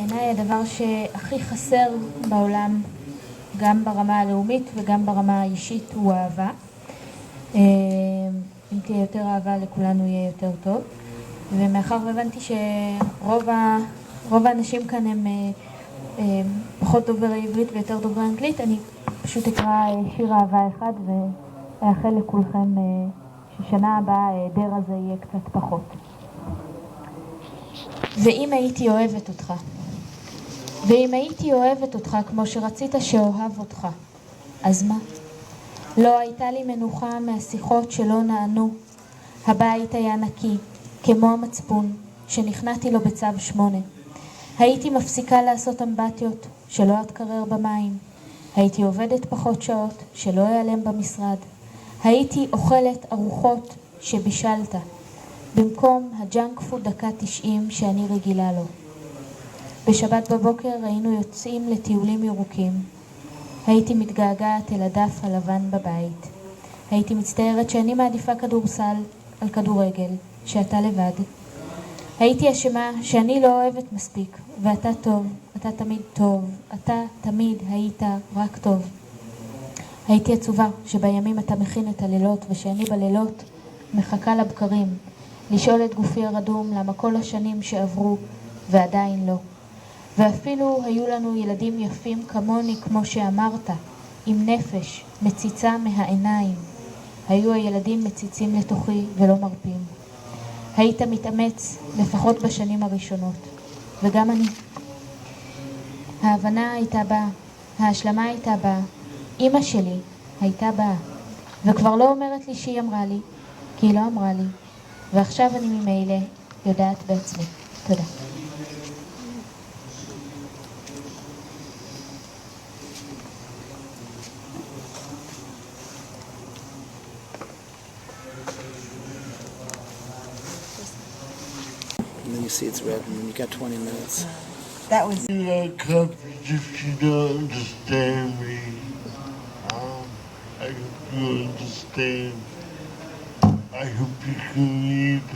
בעיניי הדבר שהכי חסר בעולם, גם ברמה הלאומית וגם ברמה האישית, הוא אהבה. אם תהיה יותר אהבה לכולנו יהיה יותר טוב. ומאחר והבנתי שרוב האנשים כאן הם פחות דוברי עברית ויותר דוברי אנגלית, אני פשוט אקרא שיר אהבה אחד ואאחל לכולכם ששנה הבאה ההיעדר הזה יהיה קצת פחות. ואם הייתי אוהבת אותך, ואם הייתי אוהבת אותך כמו שרצית שאוהב אותך, אז מה? לא הייתה לי מנוחה מהשיחות שלא נענו. הבית היה נקי, כמו המצפון, שנכנעתי לו בצו 8. הייתי מפסיקה לעשות אמבטיות, שלא אתקרר במים. הייתי עובדת פחות שעות, שלא אעלם במשרד. הייתי אוכלת ארוחות שבישלת, במקום הג'אנק פוד דקה 90 שאני רגילה לו. בשבת בבוקר היינו יוצאים לטיולים ירוקים. הייתי מתגעגעת אל הדף הלבן בבית. הייתי מצטערת שאני מעדיפה כדורסל על כדורגל, שאתה לבד. הייתי אשמה שאני לא אוהבת מספיק, ואתה טוב, אתה תמיד טוב, אתה תמיד היית רק טוב. הייתי עצובה שבימים אתה מכין את הלילות, ושאני בלילות מחכה לבקרים, לשאול את גופי הרדום למה כל השנים שעברו ועדיין לא. ואפילו היו לנו ילדים יפים כמוני, כמו שאמרת, עם נפש מציצה מהעיניים. היו הילדים מציצים לתוכי ולא מרפים. היית מתאמץ לפחות בשנים הראשונות, וגם אני. ההבנה הייתה באה, ההשלמה הייתה באה, אמא שלי הייתה באה, וכבר לא אומרת לי שהיא אמרה לי, כי היא לא אמרה לי, ועכשיו אני ממילא יודעת בעצמי. תודה. And then you see it's red, and then you got 20 minutes. That was... If you don't understand me, I hope you understand. I hope you can read.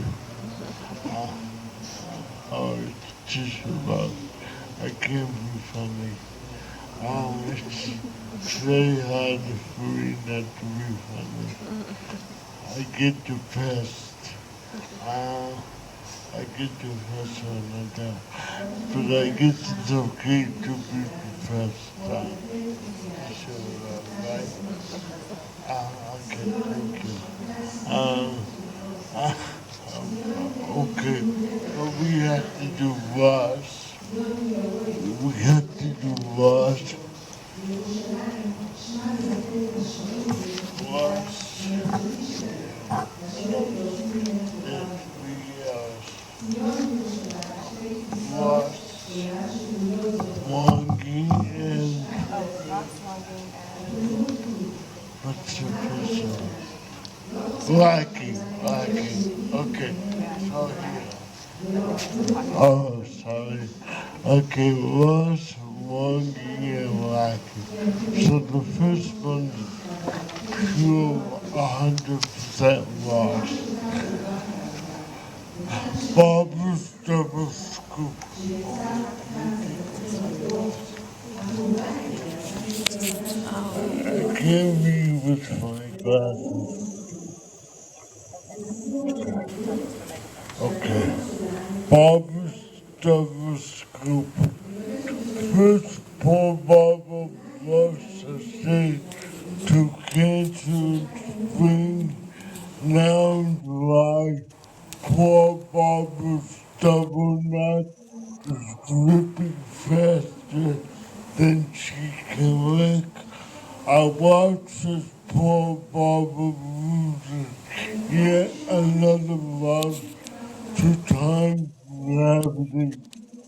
It's Tisha B'Av. I can't be funny. It's very hard for me not to be funny. I get depressed. I get depressed when I do. But I guess it's okay to be depressed. Right? Okay, thank you. Okay, but we have to do wash. We have to do wash. Wash. Longing and what's your first name? Lacking. Okay. Oh, sorry. Okay, lost, longing, and lacking. So the first one is pure 100% lost. Barbara's double scoop. I can't read with my glasses. Okay. Barbara's double scoop. First, poor Barbara loves to say to cancel spring, now July. Poor Barbara's double knot is dripping faster than she can lick. I watch this poor Barbara losing yet another love to time gravity.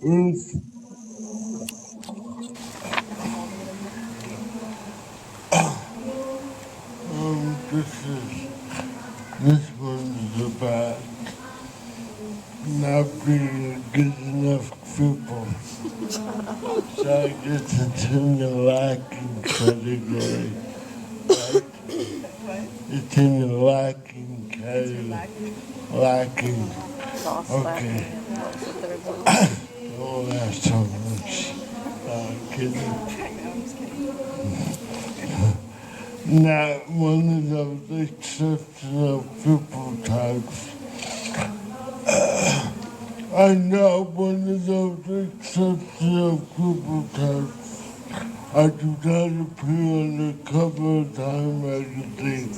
Earth. This one's about not being a good enough cripple. So I guess it's in the lacking category. Right? It's in the lacking category. Lacking. Okay. don't laugh so much. Kidding. Not one of those exceptional cripple types. I'm not one of those exceptional cripple types. I do not appear on the cover of Time magazine.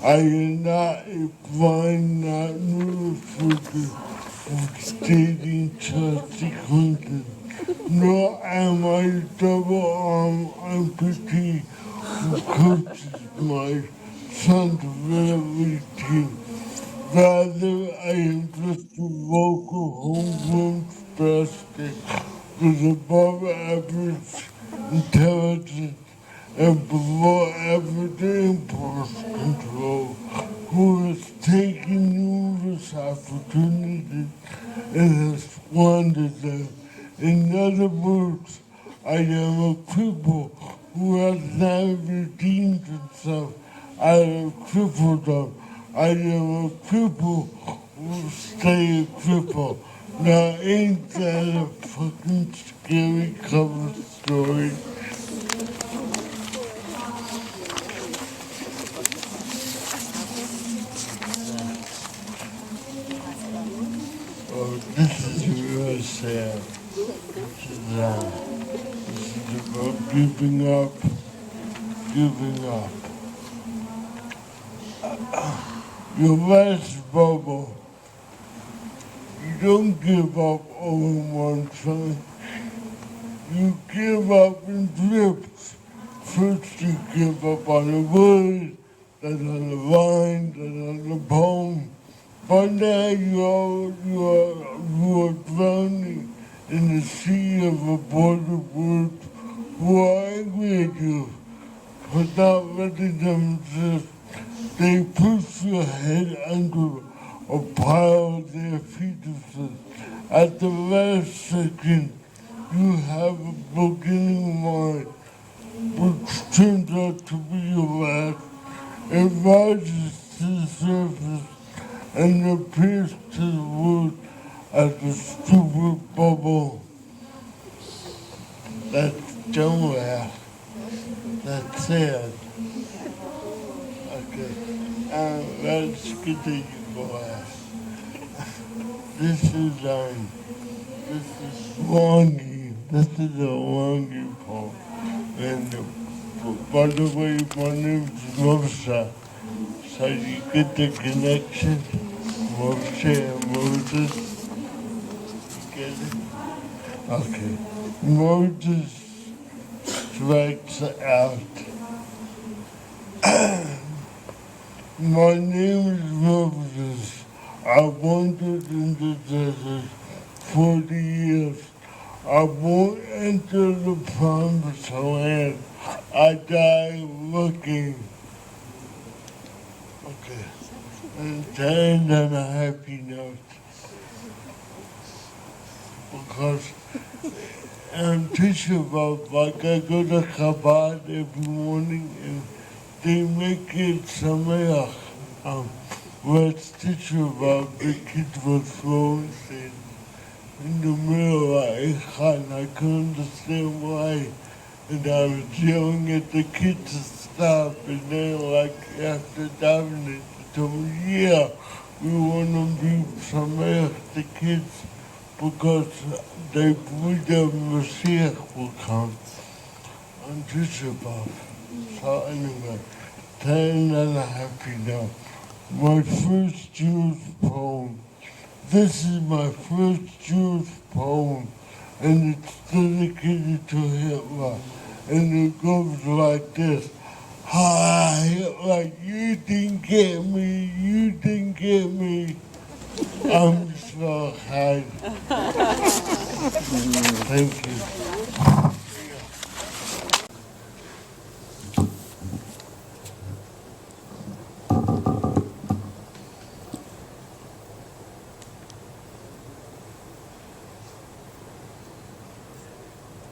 I am not a blind, not neurosurgeon stating consequences, nor am I a double-arm amputee who coaches my son's rugby team. Rather, I am just a local homegrown spastic with above average intelligence and below average impulse control, who has taken numerous opportunities and has squandered them. In other words, I am a cripple who has not redeemed himself out of crippledom. I am a cripple who will stay a cripple. Now ain't that a fucking scary cover story? Oh, this is real sad. This is about giving up. Giving up. Your last bubble. You don't give up all in one chunk. You give up in drips. First you give up on the word, then on the line, then on the poem. But now you are drowning in the sea of aborted words who are angry at you for not letting them exist. They push your head under a pile of their fetuses. At the last second, you have a beginning mind, which turns out to be your last. It rises to the surface and appears to the world as a stupid bubble. Don't laugh. That's sad. Okay. Let's continue to laugh. This is Longy. This is a Longy poem. And by the way, my name is Moshe. So you get the connection? Moshe and Moses. You get it? Okay. Moses strikes out. My name is Moses. I wandered in the desert 40 years. I won't enter the promised land. I die looking. Okay. And to end on a happy note. Because on Tisha B'Av, like I go to Chabad every morning and they make it Sameach. Last Tisha B'Av, the kids were throwing things in the middle of Echad. I couldn't understand why. And I was yelling at the kids to stop. And then, like, after davening, they told me, yeah, we want to be Sameach, the kids, because they believe the Messiah will come on Tisha B'Av. So anyway, telling on a happy note. My first Jewish poem. This is my first Jewish poem, and it's dedicated to Hitler. And it goes like this. Hi, Hitler, you didn't get me, you didn't get me. I'm so high. Thank you.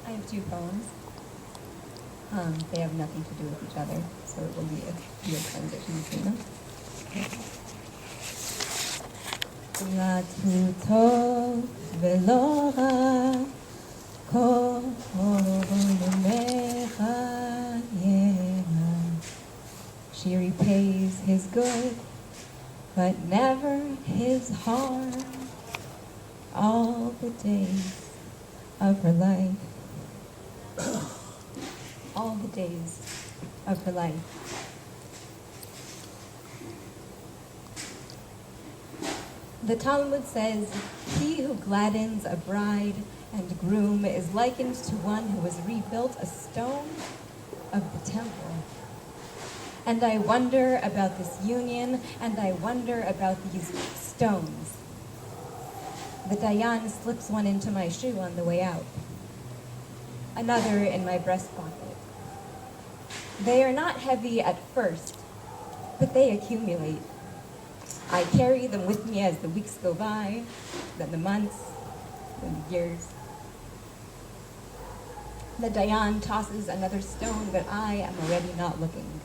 I have two poems. They have nothing to do with each other, so it will be a good transition between them. רצו טוב ולא רע, כל ימי חייך. She repays his good, but never his harm, all the days of her life. All the days of her life. The Talmud says, he who gladdens a bride and groom is likened to one who has rebuilt a stone of the temple. And I wonder about this union, and I wonder about these stones. The Dayan slips one into my shoe on the way out, another in my breast pocket. They are not heavy at first, but they accumulate. I carry them with me as the weeks go by, then the months, then the years. The Dayan tosses another stone, but I am already not looking.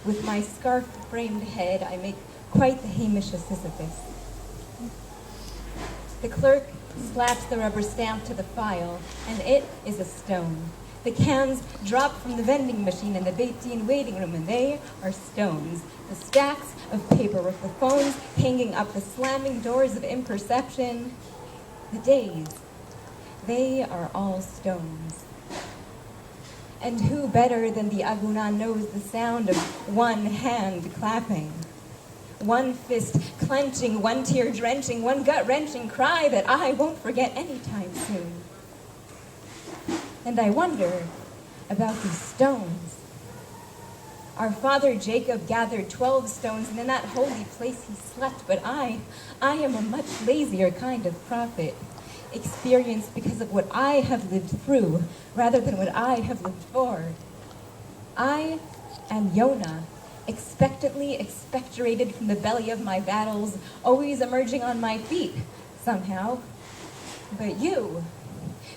With my scarf-framed head, I make quite the Hamish of Sisyphus. The clerk slaps the rubber stamp to the file, and it is a stone. The cans drop from the vending machine in the Beit Din waiting room, and they are stones. The stacks of paperwork, the phones hanging up, the slamming doors of imperception, the days, they are all stones. And who better than the Aguna knows the sound of one hand clapping, one fist clenching, one tear drenching, one gut-wrenching cry that I won't forget anytime soon. And I wonder about these stones. Our father Jacob gathered 12 stones, and in that holy place he slept, but I am a much lazier kind of prophet, experienced because of what I have lived through, rather than what I have lived for. I am Yonah, expectantly expectorated from the belly of my battles, always emerging on my feet, somehow. But you,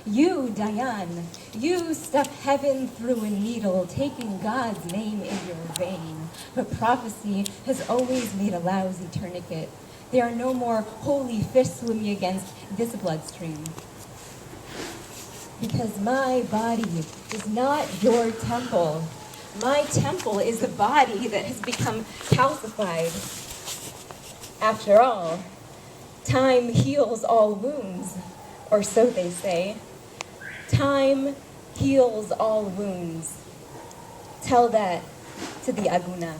Dayan, you step heaven through a needle, taking God's name in your vein. But prophecy has always made a lousy tourniquet. There are no more holy fish swimming against this bloodstream. Because my body is not your temple. My temple is a body that has become calcified. After all, time heals all wounds, or so they say. Time heals all wounds. Tell that to the Aguna.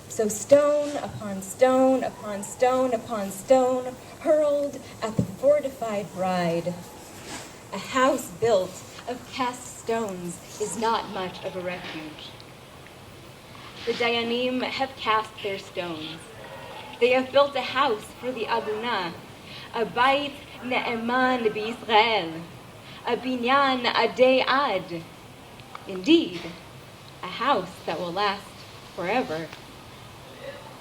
So stone upon stone upon stone upon stone hurled at the fortified bride. A house built of cast stones is not much of a refuge. The Dayanim have cast their stones. They have built a house for the Aguna, a Beit Ne'eman b'Yisrael, a Binyan Adei Ad. Indeed, a house that will last forever.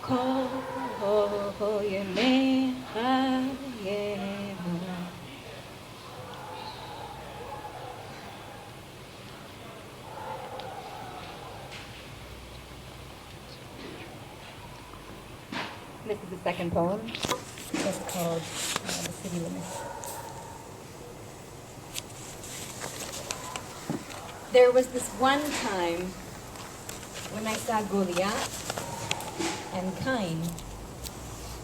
Kol yemei chayei. This is the second poem. It's called The City Limits. There was this one time when I saw Goliath and Cain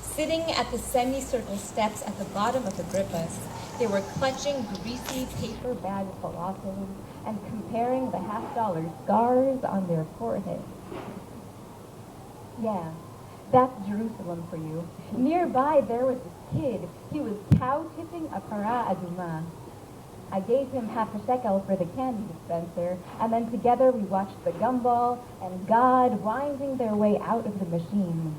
sitting at the semicircle steps at the bottom of Agrippa's. They were clutching greasy paper bag falafels and comparing the $50 scars on their foreheads. Yeah. That's Jerusalem for you. Nearby, there was this kid. He was cow-tipping a para aduma. I gave him half a shekel for the candy dispenser, and then together we watched the gumball and God winding their way out of the machine.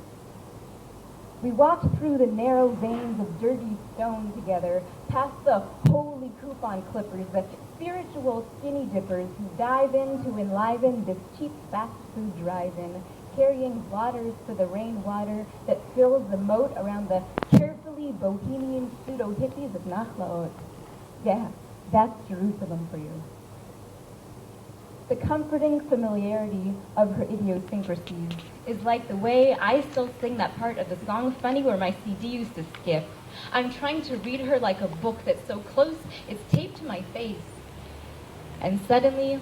We walked through the narrow veins of dirty stone together, past the holy coupon clippers, the spiritual skinny dippers who dive in to enliven this cheap fast food drive-in, carrying blotters for the rainwater that fills the moat around the carefully bohemian pseudo-hippies of Nachlaot. Yeah, that's Jerusalem for you. The comforting familiarity of her idiosyncrasies is like the way I still sing that part of the song Funny where my CD used to skip. I'm trying to read her like a book that's so close it's taped to my face. And suddenly,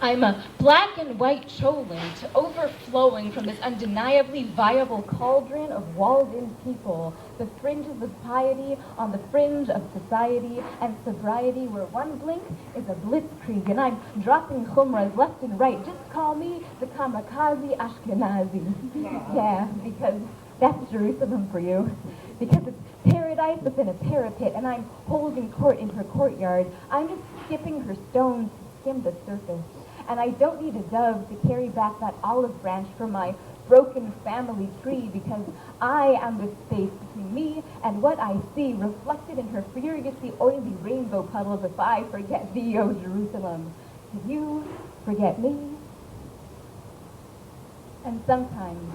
I'm a black and white cholent overflowing from this undeniably viable cauldron of walled-in people, the fringes of piety on the fringe of society and sobriety where one blink is a blitzkrieg and I'm dropping chumras left and right. Just call me the kamikaze Ashkenazi. Yeah, because that's Jerusalem for you. Because it's paradise within a parapet and I'm holding court in her courtyard. I'm just skipping her stones to skim the surface. And I don't need a dove to carry back that olive branch from my broken family tree because I am the space between me and what I see reflected in her furiously oily rainbow puddles if I forget thee, O Jerusalem. Do you forget me? And sometimes,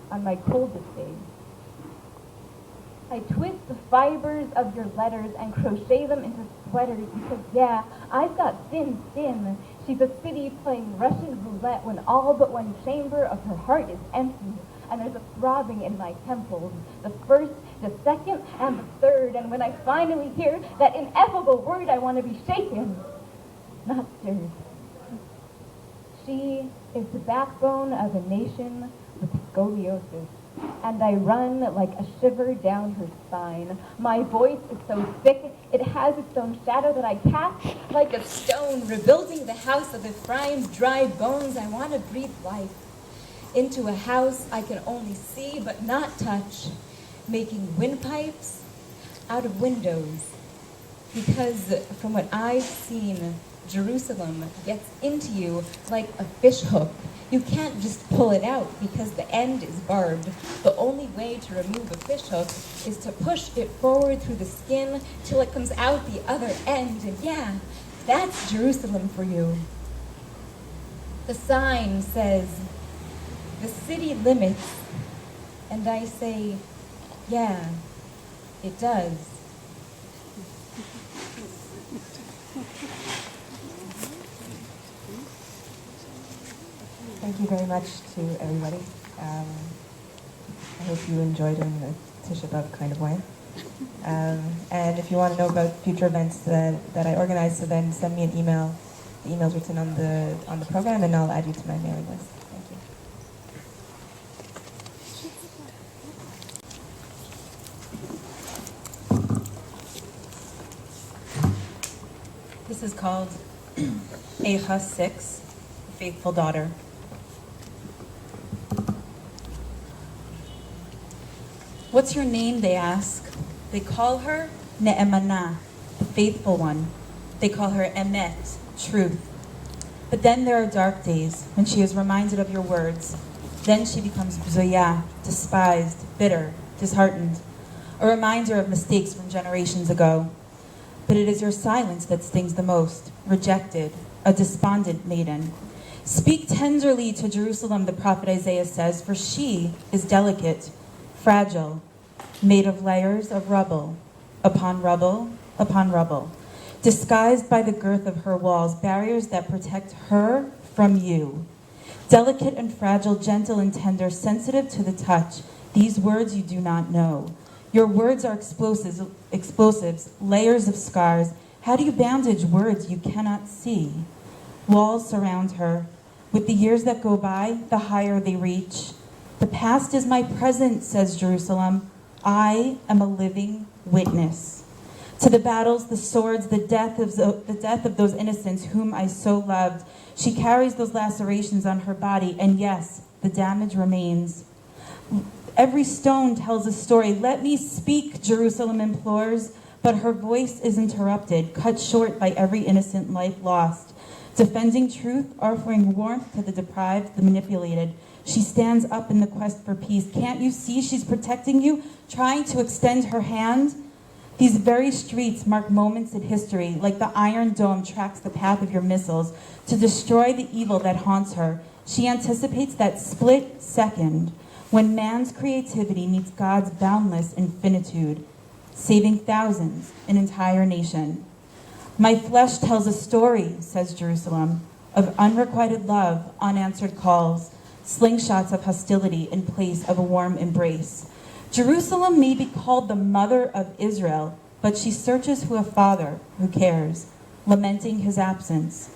on my coldest days, I twist the fibers of your letters and crochet them into sweaters because, yeah, I've got thin skin. She's a city playing Russian roulette when all but one chamber of her heart is empty. And there's a throbbing in my temples, the first, the second, and the third. And when I finally hear that ineffable word, I want to be shaken, not stirred. She is the backbone of a nation with scoliosis. And I run like a shiver down her spine. My voice is so thick, it has its own shadow that I cast like a stone, rebuilding the house of Ephraim's dry bones. I want to breathe life into a house I can only see but not touch, making windpipes out of windows. Because from what I've seen, Jerusalem gets into you like a fish hook. You can't just pull it out because the end is barbed. The only way to remove a fish hook is to push it forward through the skin till it comes out the other end. And yeah, that's Jerusalem for you. The sign says, the city limits. And I say, yeah, it does. Thank you very much to everybody. I hope you enjoyed it in a Tisha B'Av kind of way. And if you want to know about future events that I organize, so then send me an email. The email's written on the program, and I'll add you to my mailing list. Thank you. This is called Eicha 6, Faithful Daughter. What's your name, they ask. They call her Ne'emanah, the faithful one. They call her Emet, truth. But then there are dark days when she is reminded of your words. Then she becomes bzoyah, despised, bitter, disheartened, a reminder of mistakes from generations ago. But it is your silence that stings the most, rejected, a despondent maiden. Speak tenderly to Jerusalem, the prophet Isaiah says, for she is delicate, fragile, made of layers of rubble, upon rubble, upon rubble, disguised by the girth of her walls, barriers that protect her from you. Delicate and fragile, gentle and tender, sensitive to the touch, these words you do not know. Your words are explosives, layers of scars. How do you bandage words you cannot see? Walls surround her. With the years that go by, the higher they reach. The past is my present, says Jerusalem. I am a living witness. To the battles, the swords, the death of those innocents whom I so loved. She carries those lacerations on her body, and yes, the damage remains. Every stone tells a story. Let me speak, Jerusalem implores, but her voice is interrupted, cut short by every innocent life lost. Defending truth, offering warmth to the deprived, the manipulated. She stands up in the quest for peace. Can't you see she's protecting you, trying to extend her hand? These very streets mark moments in history, like the Iron Dome tracks the path of your missiles to destroy the evil that haunts her. She anticipates that split second when man's creativity meets God's boundless infinitude, saving thousands, an entire nation. My flesh tells a story, says Jerusalem, of unrequited love, unanswered calls, slingshots of hostility in place of a warm embrace. Jerusalem may be called the mother of Israel, but she searches for a father who cares, lamenting his absence.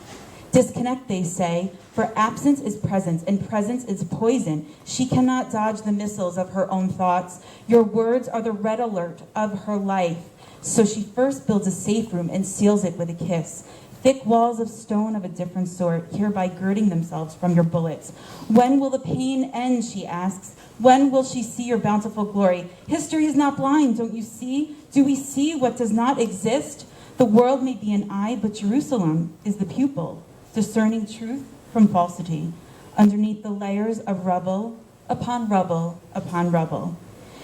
Disconnect, they say, for absence is presence, and presence is poison. She cannot dodge the missiles of her own thoughts. Your words are the red alert of her life. So she first builds a safe room and seals it with a kiss. Thick walls of stone of a different sort, hereby girding themselves from your bullets. When will the pain end, she asks. When will she see your bountiful glory? History is not blind, don't you see? Do we see what does not exist? The world may be an eye, but Jerusalem is the pupil, discerning truth from falsity, underneath the layers of rubble upon rubble upon rubble.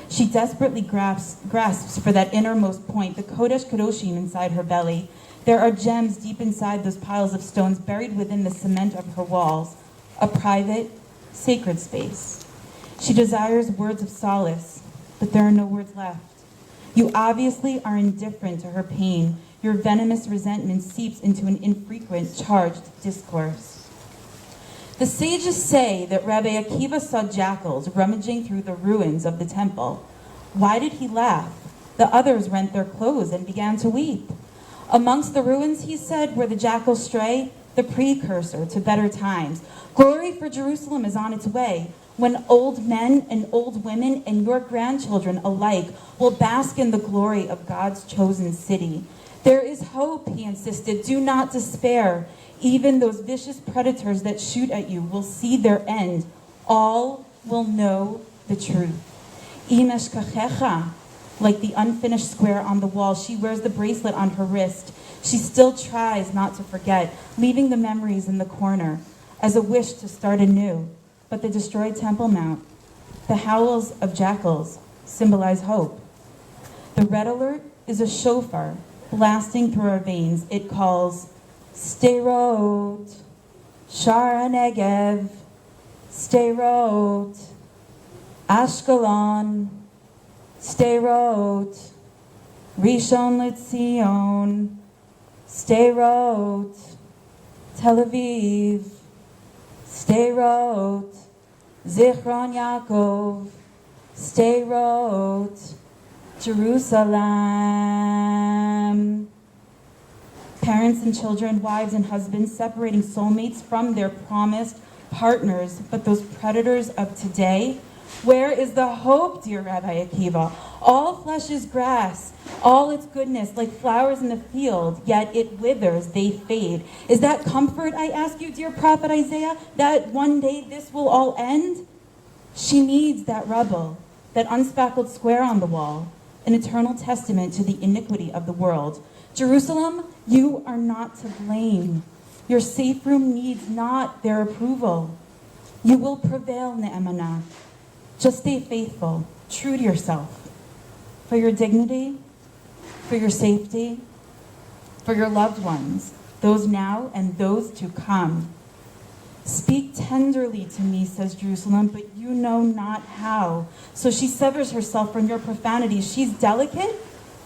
She desperately grasps for that innermost point, the Kodesh Kadoshim inside her belly. There are gems deep inside those piles of stones buried within the cement of her walls, a private, sacred space. She desires words of solace, but there are no words left. You obviously are indifferent to her pain. Your venomous resentment seeps into an infrequent, charged discourse. The sages say that Rabbi Akiva saw jackals rummaging through the ruins of the temple. Why did he laugh? The others rent their clothes and began to weep. Amongst the ruins, he said, where the jackals stray, the precursor to better times. Glory for Jerusalem is on its way, when old men and old women and your grandchildren alike will bask in the glory of God's chosen city. There is hope, he insisted. Do not despair. Even those vicious predators that shoot at you will see their end. All will know the truth. Imeshkachecha, like the unfinished square on the wall, she wears the bracelet on her wrist. She still tries not to forget, leaving the memories in the corner as a wish to start anew. But the destroyed Temple Mount, the howls of jackals, symbolize hope. The red alert is a shofar blasting through our veins. It calls Sderot, Sha'ar HaNegev, Sderot, Ashkelon, Sderot, Rishon LeZion, Sderot, Tel Aviv, Sderot, Zichron Yaakov, Sderot, Jerusalem. Parents and children, wives and husbands, separating soulmates from their promised partners, but those predators of today. Where is the hope, dear Rabbi Akiva? All flesh is grass, all its goodness like flowers in the field, yet it withers, they fade. Is that comfort, I ask you, dear prophet Isaiah, that one day this will all end? She needs that rubble, that unspackled square on the wall, an eternal testament to the iniquity of the world. Jerusalem, you are not to blame. Your safe room needs not their approval. You will prevail, Ne'emanah. Just stay faithful, true to yourself, for your dignity, for your safety, for your loved ones, those now and those to come. Speak tenderly to me, says Jerusalem, but you know not how. So she severs herself from your profanity. She's delicate,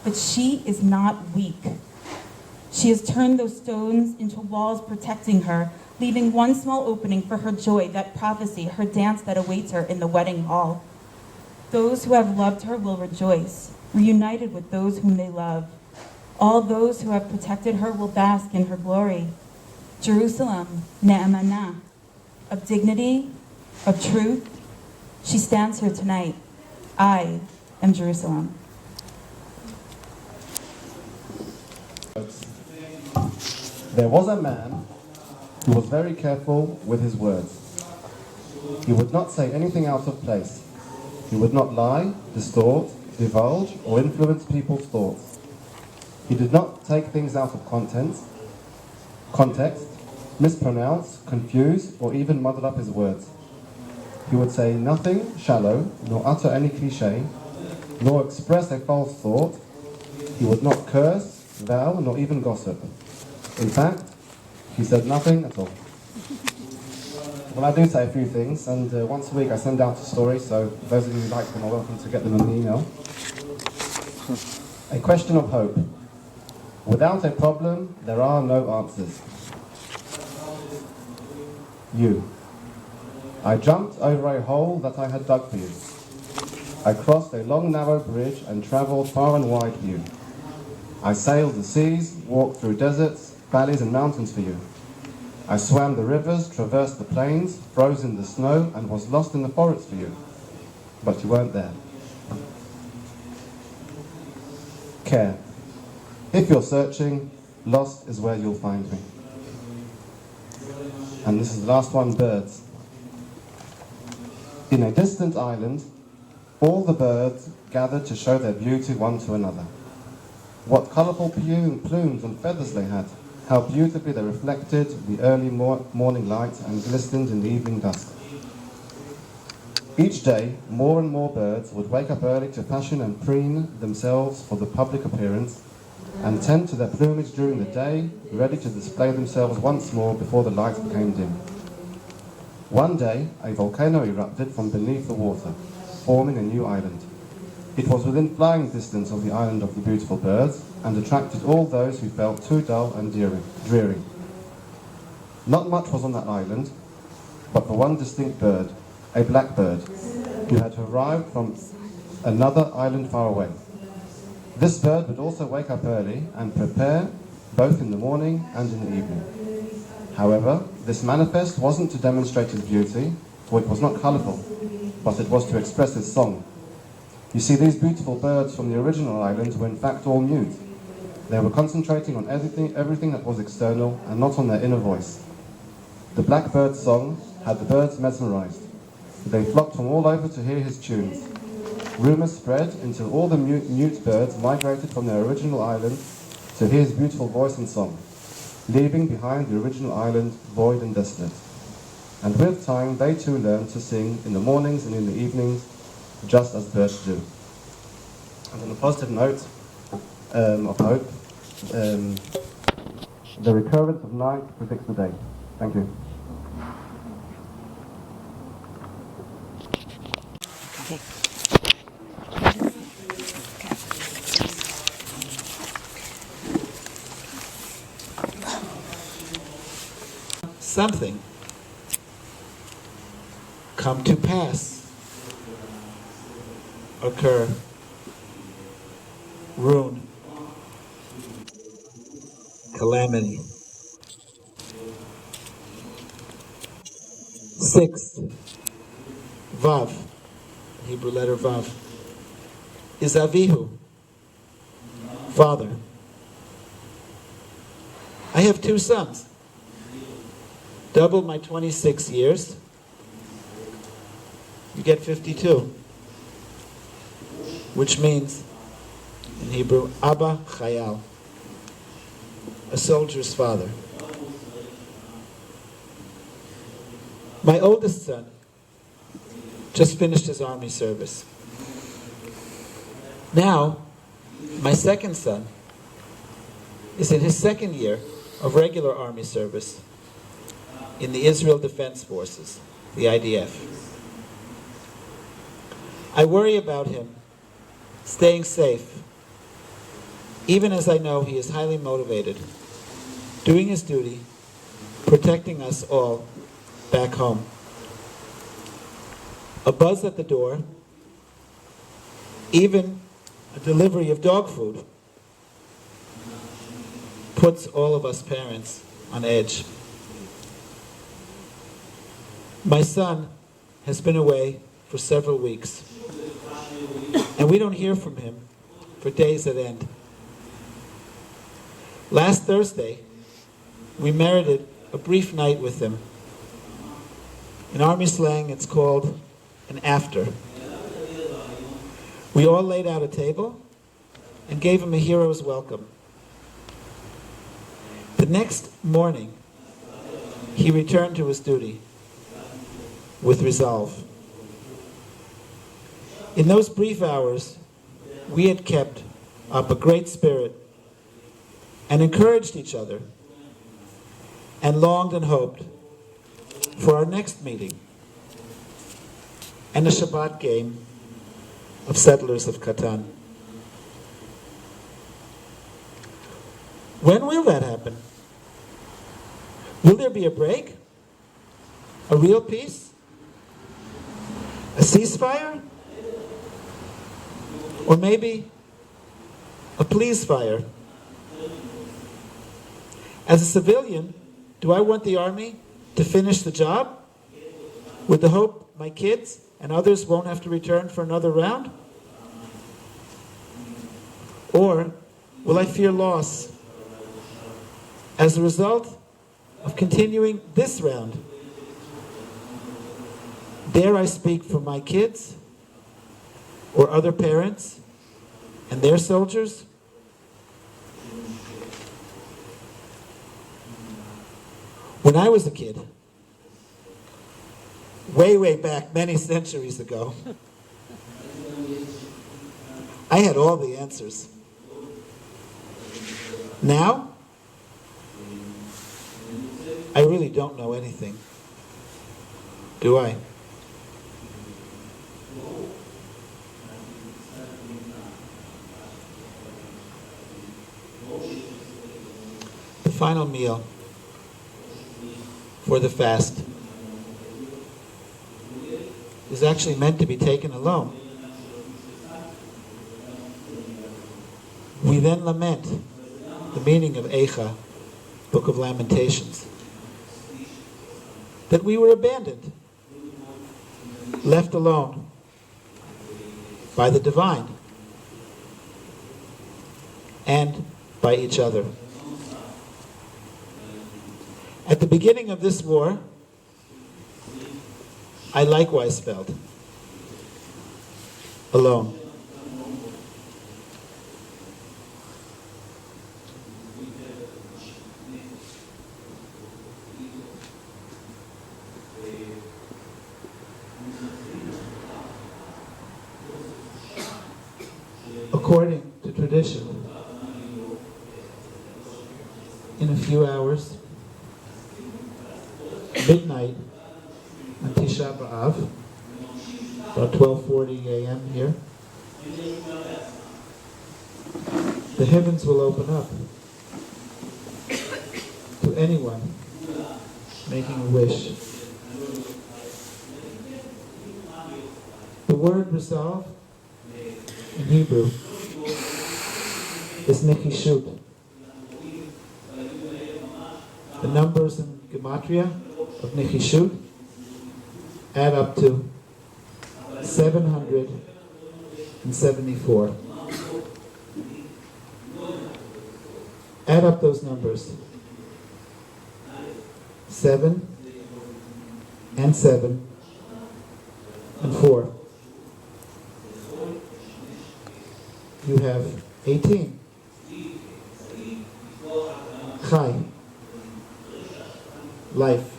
but she is not weak. She has turned those stones into walls protecting her, leaving one small opening for her joy, that prophecy, her dance that awaits her in the wedding hall. Those who have loved her will rejoice, reunited with those whom they love. All those who have protected her will bask in her glory. Jerusalem, Ne'emanah, of dignity, of truth, she stands here tonight. I am Jerusalem. There was a man who was very careful with his words. He would not say anything out of place. He would not lie, distort, divulge, or influence people's thoughts. He did not take things out of context, mispronounce, confuse, or even muddle up his words. He would say nothing shallow, nor utter any cliché, nor express a false thought. He would not curse, vow, nor even gossip. In fact, he said nothing at all. Well, I do say a few things, and once a week I send out a story, so those of you who like them are welcome to get them in the email. A question of hope. Without a problem, there are no answers. You. I jumped over a hole that I had dug for you. I crossed a long narrow bridge and travelled far and wide for you. I sailed the seas, walked through deserts, valleys and mountains for you. I swam the rivers, traversed the plains, froze in the snow, and was lost in the forest for you. But you weren't there. Care. If you're searching, lost is where you'll find me. And this is the last one, birds. In a distant island, all the birds gathered to show their beauty one to another. What colourful plumes and feathers they had. How beautifully they reflected the early morning light and glistened in the evening dusk. Each day, more and more birds would wake up early to fashion and preen themselves for the public appearance and tend to their plumage during the day, ready to display themselves once more before the light became dim. One day, a volcano erupted from beneath the water, forming a new island. It was within flying distance of the island of the beautiful birds and attracted all those who felt too dull and dreary. Not much was on that island, but for one distinct bird, a blackbird, who had arrived from another island far away. This bird would also wake up early and prepare both in the morning and in the evening. However, this manifest wasn't to demonstrate his beauty, for it was not colourful, but it was to express his song. You see, these beautiful birds from the original island were in fact all mute. They were concentrating on everything that was external and not on their inner voice. The blackbird's song had the birds mesmerised. They flocked from all over to hear his tunes. Rumours spread until all the mute birds migrated from their original island to hear his beautiful voice and song, leaving behind the original island void and desolate. And with time, they too learned to sing in the mornings and in the evenings, just as birds do. And on a positive note of hope, the recurrence of night predicts the day. Thank you. Something come to pass, occur, ruin, calamity. Sixth, Vav, Hebrew letter Vav, is Avihu, father. I have two sons. Double my 26 years, you get 52, which means, in Hebrew, Abba Chayal, a soldier's father. My oldest son just finished his army service. Now, my second son is in his second year of regular army service in the Israel Defense Forces, the IDF. I worry about him staying safe, even as I know he is highly motivated, doing his duty, protecting us all back home. A buzz at the door, even a delivery of dog food, puts all of us parents on edge. My son has been away for several weeks, and we don't hear from him for days at end. Last Thursday, we merited a brief night with him. In Army slang, it's called an after. We all laid out a table and gave him a hero's welcome. The next morning, he returned to his duty with resolve. In those brief hours, we had kept up a great spirit and encouraged each other and longed and hoped for our next meeting and a Shabbat game of Settlers of Catan. When will that happen? Will there be a break? A real peace? A ceasefire? Or maybe a please fire? As a civilian, do I want the army to finish the job with the hope my kids and others won't have to return for another round? Or will I fear loss as a result of continuing this round? Dare I speak for my kids or other parents and their soldiers? When I was a kid, way back, many centuries ago, I had all the answers. Now, I really don't know anything. Do I? The final meal for the fast is actually meant to be taken alone. We then lament the meaning of Eicha, Book of Lamentations, that we were abandoned, left alone by the divine and by each other. At the beginning of this war, I likewise felt alone. According to tradition, in a few hours, midnight on Tisha B'Av, about 12:40 a.m. here, the heavens will open up to anyone making a wish. The word resolve in Hebrew is nechishut. The numbers in Gematria of nechishut add up to 774. Add up those numbers. 7 and 7 and 4. You have 18. Chai. Life.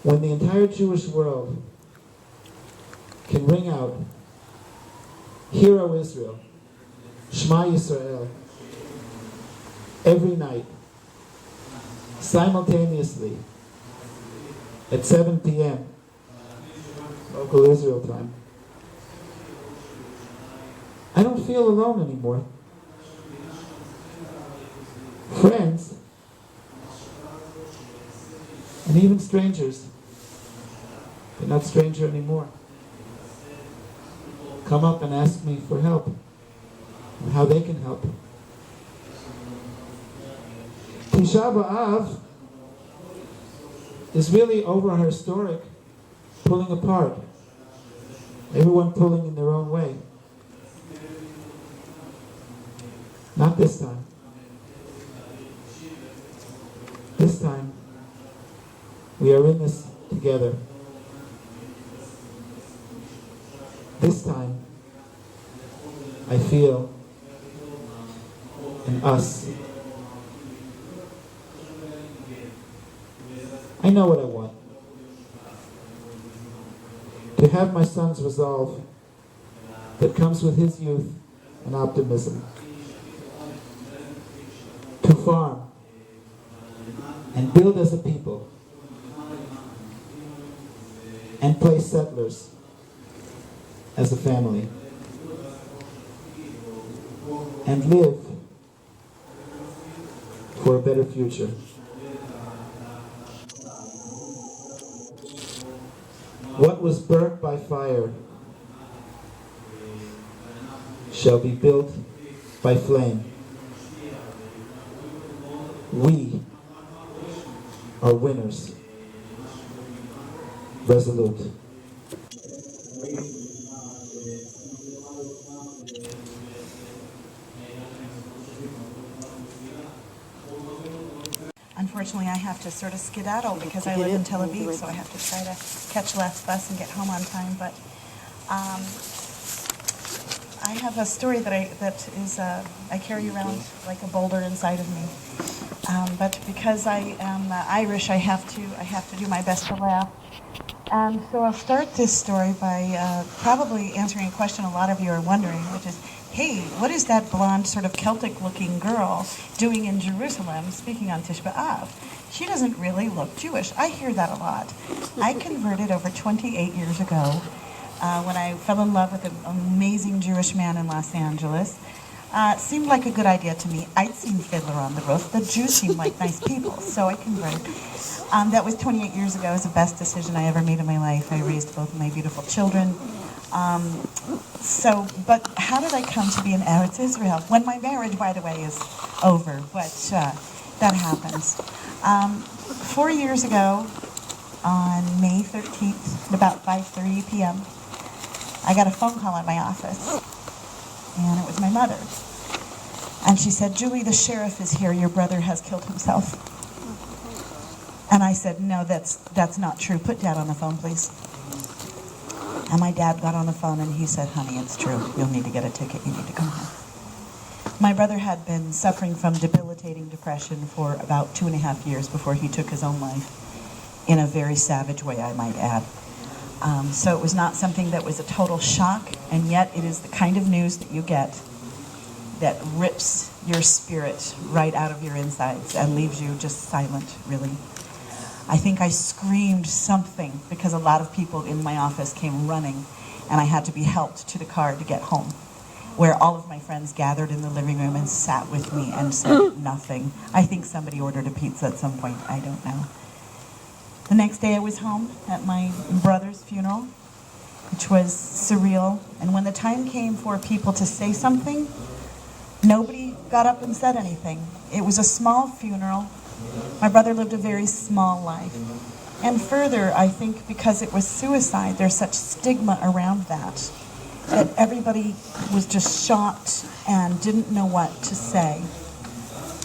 When the entire Jewish world can ring out, Hear, O Israel, Shema Yisrael, every night, simultaneously, at 7 p.m., local Israel time, I don't feel alone anymore. Friends, and even strangers, they're not stranger anymore, come up and ask me for help, and how they can help. Tisha B'Av is really over our historic pulling apart, everyone pulling in their own way. Not this time. This time, we are in this together. This time, I feel an us. I know what I want. To have my son's resolve that comes with his youth and optimism. To farm and build as a people and place settlers as a family. and live for a better future. What was burnt by fire shall be built by flame. We are winners. Resolute. Unfortunately, I have to sort of skedaddle because I live in Tel Aviv, so I have to try to catch last bus and get home on time. But I have a story that I carry around like a boulder inside of me. But because I am Irish, I have to do my best to laugh. And so I'll start this story by probably answering a question a lot of you are wondering, which is, hey, what is that blonde, sort of Celtic-looking girl doing in Jerusalem speaking on Tisha B'Av? She doesn't really look Jewish. I hear that a lot. I converted over 28 years ago when I fell in love with an amazing Jewish man in Los Angeles. It seemed like a good idea to me. I'd seen Fiddler on the Roof. The Jews seemed like nice people, so I converted. That was 28 years ago. It was the best decision I ever made in my life. I raised both of my beautiful children. But how did I come to be in Eretz Israel? When my marriage, by the way, is over, but that happens. 4 years ago, on May 13th, at about 5:30 p.m., I got a phone call at my office, and it was my mother. And she said, Julie, the sheriff is here. Your brother has killed himself. And I said, no, that's not true. Put Dad on the phone, please. And my dad got on the phone and he said, honey, it's true. You'll need to get a ticket. You need to come home. My brother had been suffering from debilitating depression for about 2.5 years before he took his own life, in a very savage way, I might add. So it was not something that was a total shock, and yet it is the kind of news that you get that rips your spirit right out of your insides and leaves you just silent, really. I think I screamed something because a lot of people in my office came running, and I had to be helped to the car to get home, where all of my friends gathered in the living room and sat with me and said nothing. I think somebody ordered a pizza at some point. I don't know. The next day I was home at my brother's funeral, which was surreal. And when the time came for people to say something, nobody got up and said anything. It was a small funeral. My brother lived a very small life. And further, I think because it was suicide, there's such stigma around that everybody was just shocked and didn't know what to say.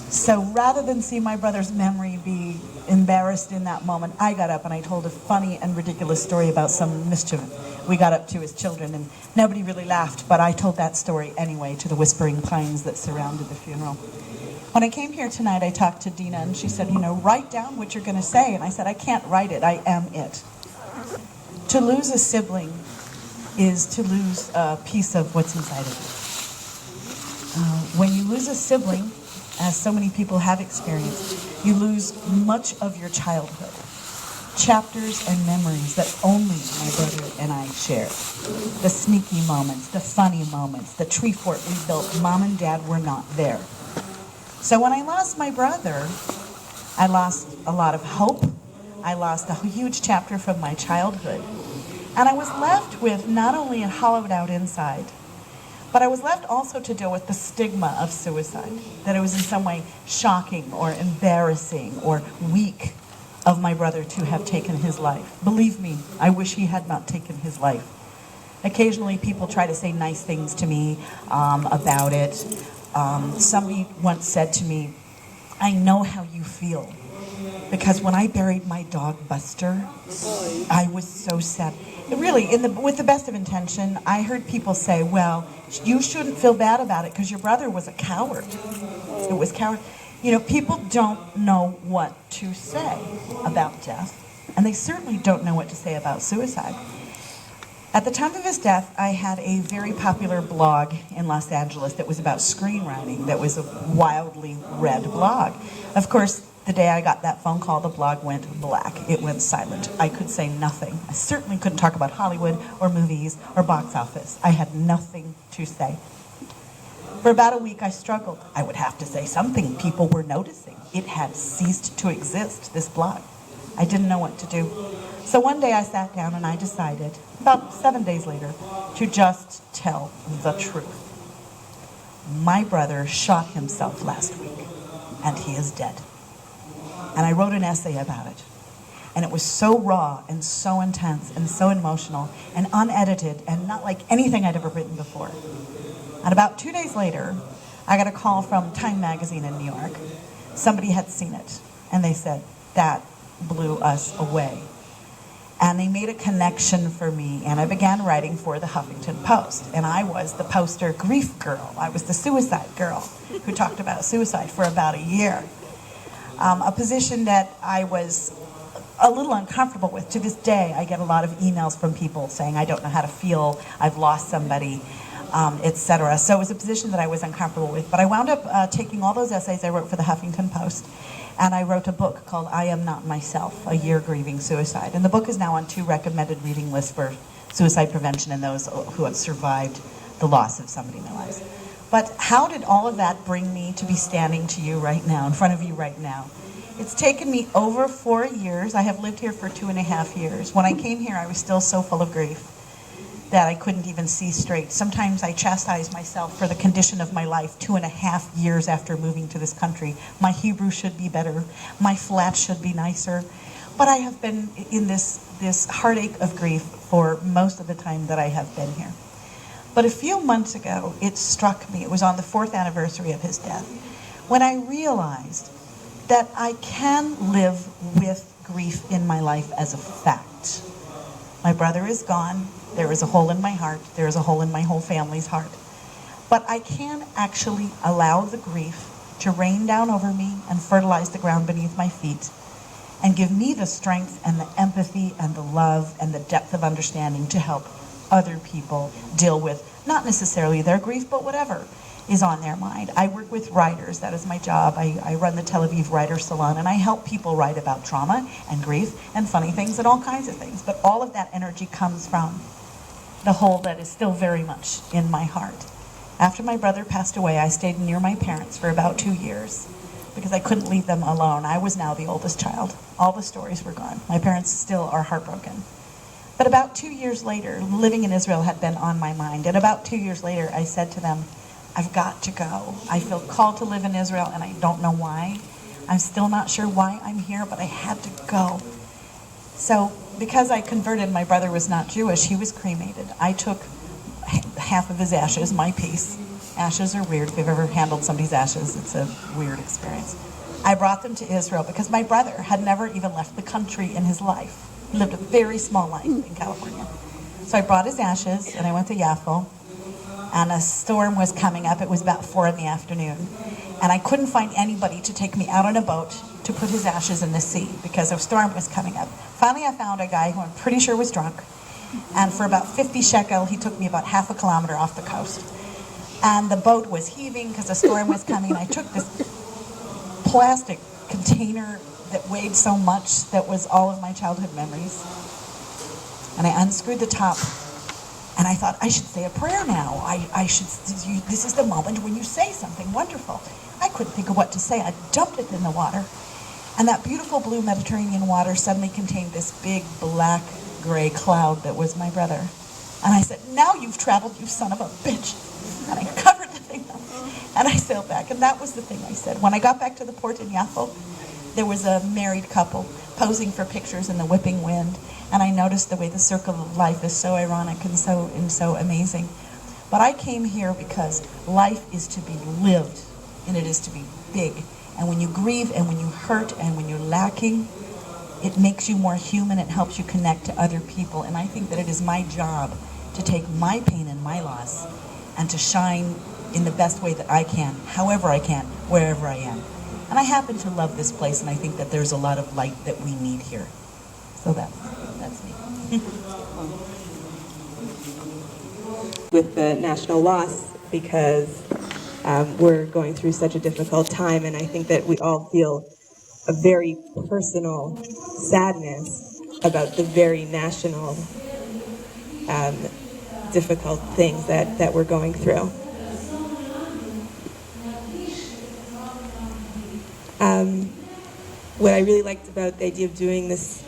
So rather than see my brother's memory be embarrassed in that moment, I got up and I told a funny and ridiculous story about some mischief we got up to as children, and nobody really laughed, but I told that story anyway to the whispering pines that surrounded the funeral. When I came here tonight, I talked to Deena, and she said, write down what you're going to say. And I said, I can't write it. I am it. To lose a sibling is to lose a piece of what's inside of you. When you lose a sibling, as so many people have experienced, you lose much of your childhood. Chapters and memories that only my brother and I shared. The sneaky moments, the funny moments, the tree fort we built. Mom and Dad were not there. So when I lost my brother, I lost a lot of hope. I lost a huge chapter from my childhood. And I was left with not only a hollowed out inside, but I was left also to deal with the stigma of suicide, that it was in some way shocking or embarrassing or weak of my brother to have taken his life. Believe me, I wish he had not taken his life. Occasionally people try to say nice things to me about it. Somebody once said to me, I know how you feel, because when I buried my dog Buster, I was so sad. Really, with the best of intention, I heard people say, well, you shouldn't feel bad about it because your brother was a coward. It was coward. People don't know what to say about death, and they certainly don't know what to say about suicide. At the time of his death, I had a very popular blog in Los Angeles that was about screenwriting, that was a wildly read blog. Of course, the day I got that phone call, the blog went black. It went silent. I could say nothing. I certainly couldn't talk about Hollywood or movies or box office. I had nothing to say. For about a week, I struggled. I would have to say something. People were noticing. It had ceased to exist, this blog. I didn't know what to do. So one day I sat down and I decided, about 7 days later, to just tell the truth. My brother shot himself last week, and he is dead. And I wrote an essay about it. And it was so raw and so intense and so emotional and unedited and not like anything I'd ever written before. And about 2 days later, I got a call from Time magazine in New York. Somebody had seen it, and they said, that blew us away. And they made a connection for me, and I began writing for the Huffington Post. And I was the poster grief girl. I was the suicide girl who talked about suicide for about a year. A position that I was a little uncomfortable with. To this day, I get a lot of emails from people saying, I don't know how to feel, I've lost somebody, etc. So it was a position that I was uncomfortable with. But I wound up taking all those essays I wrote for the Huffington Post, and I wrote a book called I Am Not Myself, A Year Grieving Suicide. And the book is now on 2 recommended reading lists for suicide prevention and those who have survived the loss of somebody in their lives. But how did all of that bring me to be standing to you right now, in front of you right now? It's taken me over 4 years. I have lived here for 2.5 years. When I came here, I was still so full of grief that I couldn't even see straight. Sometimes I chastise myself for the condition of my life 2.5 years after moving to this country. My Hebrew should be better. My flat should be nicer. But I have been in this heartache of grief for most of the time that I have been here. But a few months ago, it struck me, it was on the 4th anniversary of his death, when I realized that I can live with grief in my life as a fact. My brother is gone. There is a hole in my heart. There is a hole in my whole family's heart. But I can actually allow the grief to rain down over me and fertilize the ground beneath my feet and give me the strength and the empathy and the love and the depth of understanding to help other people deal with not necessarily their grief, but whatever is on their mind. I work with writers. That is my job. I run the Tel Aviv Writer Salon, and I help people write about trauma and grief and funny things and all kinds of things. But all of that energy comes from the hole that is still very much in my heart. After my brother passed away, I stayed near my parents for about 2 years because I couldn't leave them alone. I was now the oldest child. All the stories were gone. My parents still are heartbroken. But about 2 years later, living in Israel had been on my mind. And about 2 years later, I said to them, I've got to go. I feel called to live in Israel, and I don't know why. I'm still not sure why I'm here, but I had to go. So because I converted, my brother was not Jewish. He was cremated. I took half of his ashes, my piece. Ashes are weird. If you've ever handled somebody's ashes, it's a weird experience. I brought them to Israel because my brother had never even left the country in his life. He lived a very small life in California. So I brought his ashes, and I went to Yaffo. And a storm was coming up. It was about 4 p.m. And I couldn't find anybody to take me out on a boat to put his ashes in the sea because a storm was coming up. Finally, I found a guy who I'm pretty sure was drunk. And for about 50 shekel, he took me about half a kilometer off the coast. And the boat was heaving because a storm was coming. And I took this plastic container that weighed so much that was all of my childhood memories. And I unscrewed the top. And I thought, I should say a prayer now. This is the moment when you say something wonderful. I couldn't think of what to say. I dumped it in the water. And that beautiful blue Mediterranean water suddenly contained this big black gray cloud that was my brother. And I said, now you've traveled, you son of a bitch. And I covered the thing up. And I sailed back. And that was the thing I said. When I got back to the port in Yaffo, there was a married couple posing for pictures in the whipping wind. And I noticed the way the circle of life is so ironic and so amazing. But I came here because life is to be lived, and it is to be big. And when you grieve, and when you hurt, and when you're lacking, it makes you more human. It helps you connect to other people. And I think that it is my job to take my pain and my loss and to shine in the best way that I can, however I can, wherever I am. And I happen to love this place, and I think that there's a lot of light that we need here. So that's me. With the national loss, because we're going through such a difficult time, and I think that we all feel a very personal sadness about the very national difficult things that we're going through. What I really liked about the idea of doing this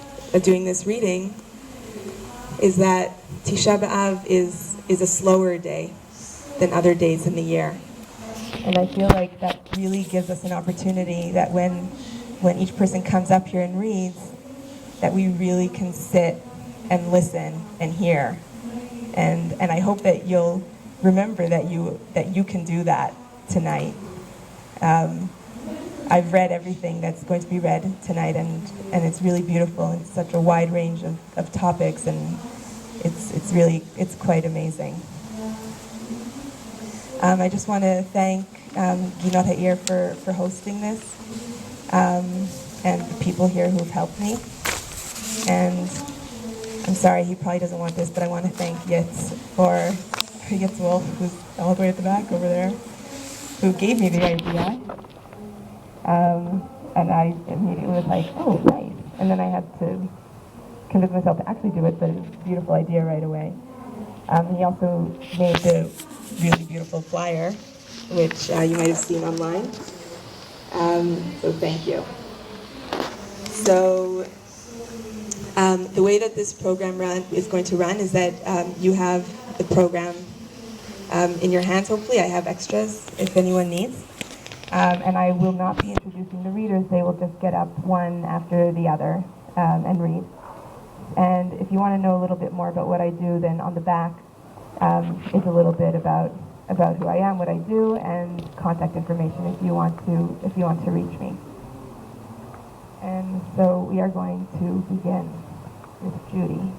reading is that Tisha B'Av is a slower day than other days in the year. And I feel like that really gives us an opportunity that when each person comes up here and reads, that we really can sit and listen and hear. And I hope that you'll remember that you can do that tonight. I've read everything that's going to be read tonight, and it's really beautiful. It's such a wide range of topics, and it's quite amazing. I just want to thank Deena Levenstein for hosting this, and the people here who've helped me. And I'm sorry, he probably doesn't want this, but I want to thank Yitz Wolf, who's all the way at the back over there, who gave me the idea. And I immediately was like, oh, nice. And then I had to convince myself to actually do it, but it was a beautiful idea right away. He also made the really beautiful flyer, which you might have seen online. So thank you. So the way that this program is going to run is that you have the program in your hands, hopefully. I have extras if anyone needs. And I will not be introducing the readers. They will just get up one after the other and read. And if you want to know a little bit more about what I do, then on the back is a little bit about who I am, what I do, and contact information if you want to reach me. And so we are going to begin with Judy.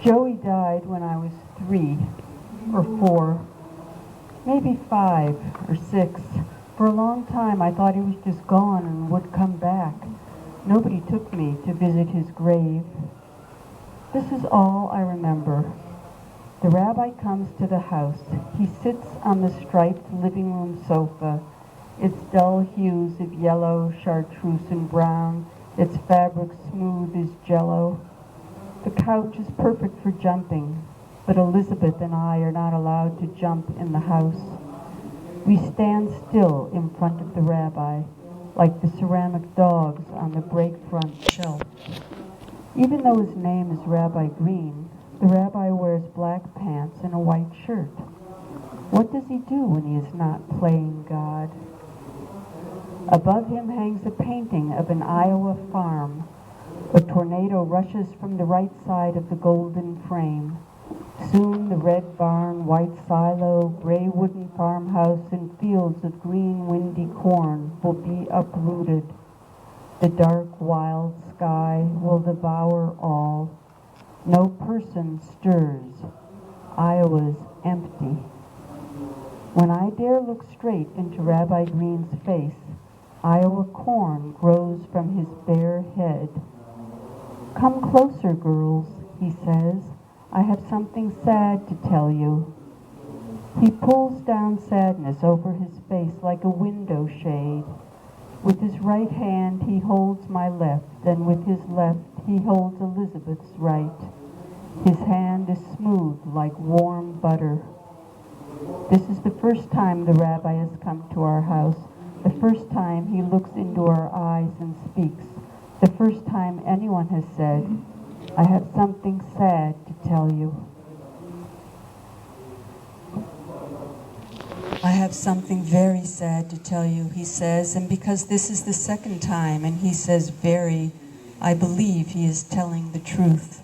Joey died when I was 3 or 4, maybe 5 or 6. For a long time I thought he was just gone and would come back. Nobody took me to visit his grave. This is all I remember. The rabbi comes to the house. He sits on the striped living room sofa, its dull hues of yellow, chartreuse, and brown, its fabric smooth as jello. The couch is perfect for jumping, but Elizabeth and I are not allowed to jump in the house. We stand still in front of the rabbi, like the ceramic dogs on the break front shelf. Even though his name is Rabbi Green, the rabbi wears black pants and a white shirt. What does he do when he is not playing God? Above him hangs a painting of an Iowa farm. A tornado rushes from the right side of the golden frame. Soon the red barn, white silo, gray wooden farmhouse, and fields of green windy corn will be uprooted. The dark wild sky will devour all. No person stirs. Iowa's empty. When I dare look straight into Rabbi Green's face, Iowa corn grows from his bare head. Come closer, girls, he says. I have something sad to tell you. He pulls down sadness over his face like a window shade. With his right hand he holds my left, and with his left he holds Elizabeth's right. His hand is smooth like warm butter. This is the first time the rabbi has come to our house, the first time he looks into our eyes and speaks. The first time anyone has said, I have something sad to tell you. I have something very sad to tell you, he says, and because this is the second time, and he says very, I believe he is telling the truth.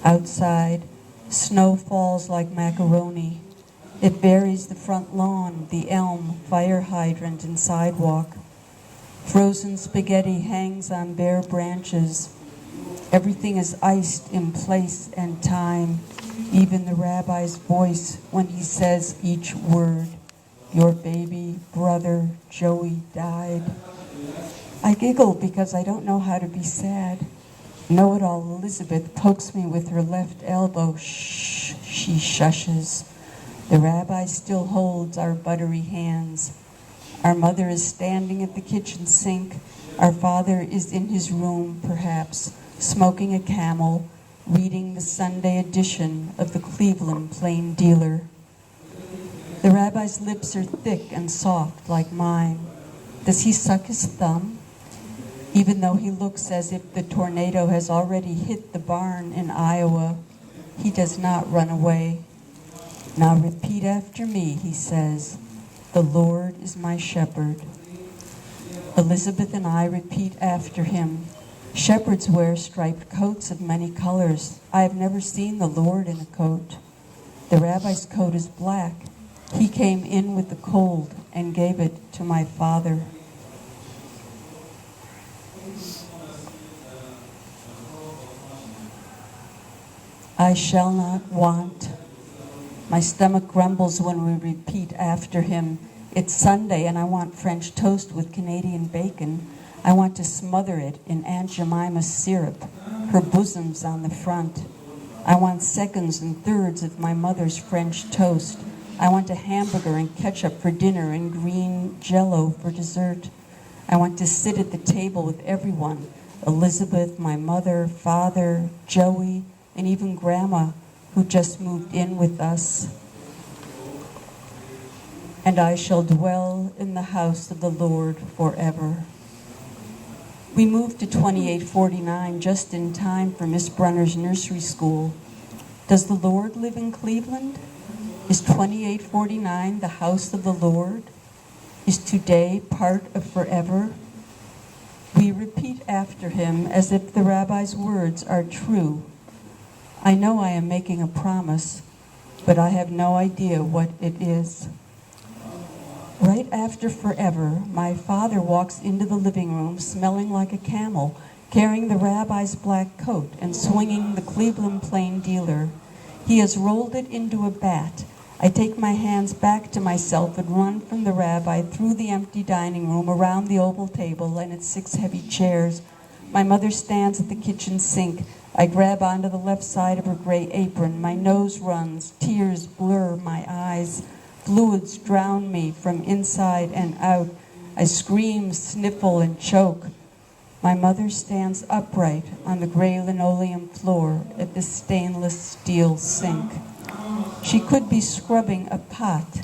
Outside, snow falls like macaroni. It buries the front lawn, the elm, fire hydrant, and sidewalk. Frozen spaghetti hangs on bare branches. Everything is iced in place and time, even the rabbi's voice when he says each word. Your baby brother Joey died. I giggle because I don't know how to be sad. Know-it-all Elizabeth pokes me with her left elbow. Shh, she shushes. The rabbi still holds our buttery hands. Our mother is standing at the kitchen sink, Our father is in his room, perhaps, smoking a Camel, reading the Sunday edition of the Cleveland Plain Dealer. The rabbi's lips are thick and soft like mine. Does he suck his thumb? Even though he looks as if the tornado has already hit the barn in Iowa, he does not run away. Now repeat after me, he says, the Lord is my shepherd. Elizabeth and I repeat after him. Shepherds wear striped coats of many colors. I have never seen the Lord in a coat. The rabbi's coat is black. He came in with the cold and gave it to my father. I shall not want. My stomach grumbles when we repeat after him. It's Sunday and I want French toast with Canadian bacon. I want to smother it in Aunt Jemima's syrup. Her bosom's on the front. I want seconds and thirds of my mother's French toast. I want a hamburger and ketchup for dinner and green Jell-O for dessert. I want to sit at the table with everyone. Elizabeth, my mother, father, Joey, and even Grandma, who just moved in with us. And I shall dwell in the house of the Lord forever. We moved to 2849 just in time for Miss Brunner's nursery school. Does the Lord live in Cleveland? Is 2849 the house of the Lord? Is today part of forever? We repeat after him as if the rabbi's words are true. I know I am making a promise, but I have no idea what it is. Right after forever, my father walks into the living room smelling like a camel, carrying the rabbi's black coat and swinging the Cleveland Plain Dealer. He has rolled it into a bat. I take my hands back to myself and run from the rabbi through the empty dining room, around the oval table and its 6 heavy chairs. My mother stands at the kitchen sink. I grab onto the left side of her gray apron. My nose runs. Tears blur my eyes. Fluids drown me from inside and out. I scream, sniffle, and choke. My mother stands upright on the gray linoleum floor at the stainless steel sink. She could be scrubbing a pot,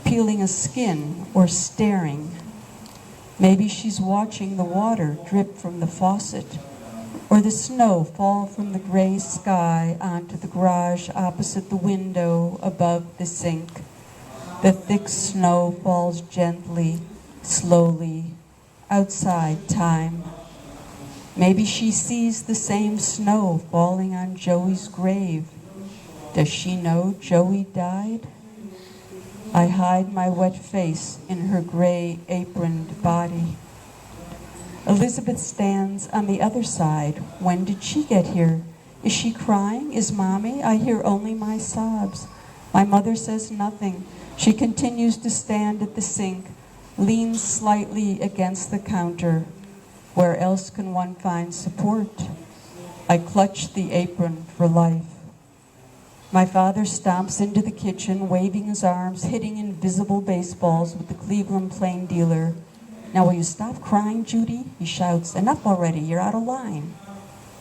peeling a skin, or staring. Maybe she's watching the water drip from the faucet, or the snow fall from the gray sky onto the garage opposite the window above the sink. The thick snow falls gently, slowly, outside time. Maybe she sees the same snow falling on Joey's grave. Does she know Joey died? I hide my wet face in her gray aproned body. Elizabeth stands on the other side. When did she get here? Is she crying? Is Mommy? I hear only my sobs. My mother says nothing. She continues to stand at the sink, leans slightly against the counter. Where else can one find support? I clutch the apron for life. My father stomps into the kitchen, waving his arms, hitting invisible baseballs with the Cleveland Plain Dealer. Now will you stop crying, Judy? He shouts. Enough already, you're out of line.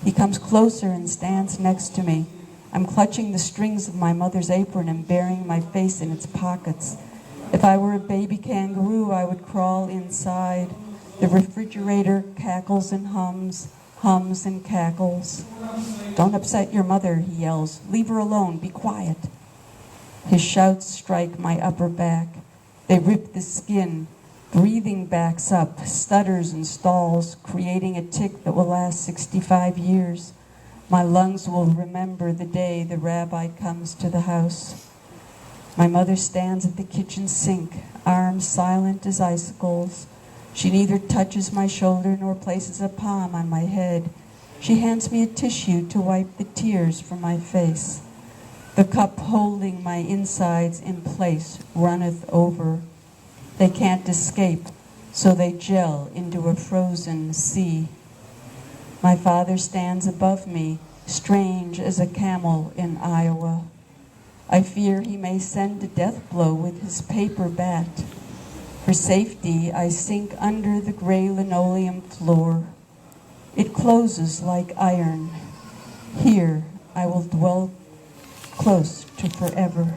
He comes closer and stands next to me. I'm clutching the strings of my mother's apron and burying my face in its pockets. If I were a baby kangaroo, I would crawl inside. The refrigerator cackles and hums and cackles. Don't upset your mother, he yells. Leave her alone, be quiet. His shouts strike my upper back. They rip the skin. Breathing backs up, stutters and stalls, creating a tic that will last 65 years. My lungs will remember the day the rabbi comes to the house. My mother stands at the kitchen sink, arms silent as icicles. She neither touches my shoulder nor places a palm on my head. She hands me a tissue to wipe the tears from my face. The cup holding my insides in place runneth over. They can't escape, so they gel into a frozen sea. My father stands above me, strange as a camel in Iowa. I fear he may send a death blow with his paper bat. For safety, I sink under the gray linoleum floor. It closes like iron. Here, I will dwell close to forever.